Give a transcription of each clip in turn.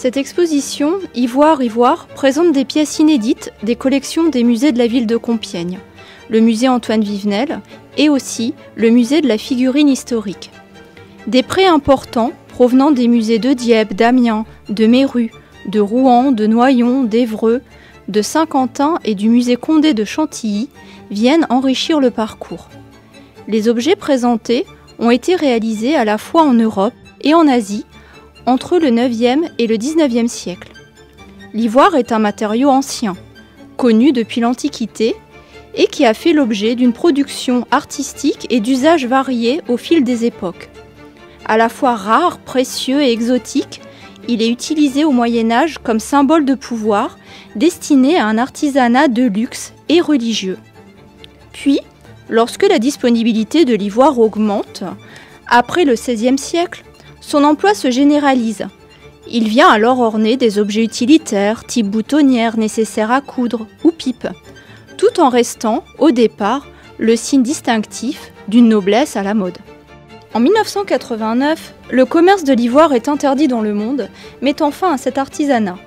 Cette exposition Ivoire présente des pièces inédites des collections des musées de la ville de Compiègne, le musée Antoine Vivenel et aussi le musée de la figurine historique. Des prêts importants provenant des musées de Dieppe, d'Amiens, de Méru, de Rouen, de Noyon, d'Évreux, de Saint-Quentin et du musée Condé de Chantilly viennent enrichir le parcours. Les objets présentés ont été réalisés à la fois en Europe et en Asie entre le 9e et le 19e siècle. L'ivoire est un matériau ancien, connu depuis l'Antiquité et qui a fait l'objet d'une production artistique et d'usages variés au fil des époques. À la fois rare, précieux et exotique, il est utilisé au Moyen-Âge comme symbole de pouvoir, destiné à un artisanat de luxe et religieux. Puis, lorsque la disponibilité de l'ivoire augmente, après le XVIe siècle, son emploi se généralise. Il vient alors orner des objets utilitaires, type boutonnière nécessaires à coudre ou pipe, tout en restant, au départ, le signe distinctif d'une noblesse à la mode. En 1989, le commerce de l'ivoire est interdit dans le monde, mettant fin à cet artisanat.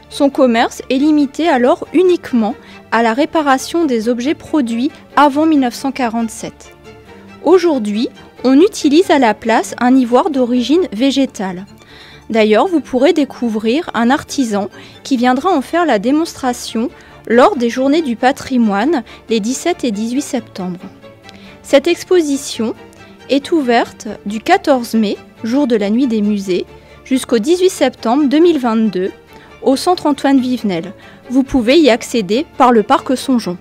Son commerce est limité alors uniquement à la réparation des objets produits avant 1947. Aujourd'hui, on utilise à la place un ivoire d'origine végétale. D'ailleurs, vous pourrez découvrir un artisan qui viendra en faire la démonstration lors des Journées du patrimoine les 17 et 18 septembre. Cette exposition est ouverte du 14 mai, jour de la nuit des musées, jusqu'au 18 septembre 2022 au centre Antoine Vivenel. Vous pouvez y accéder par le parc Songeon.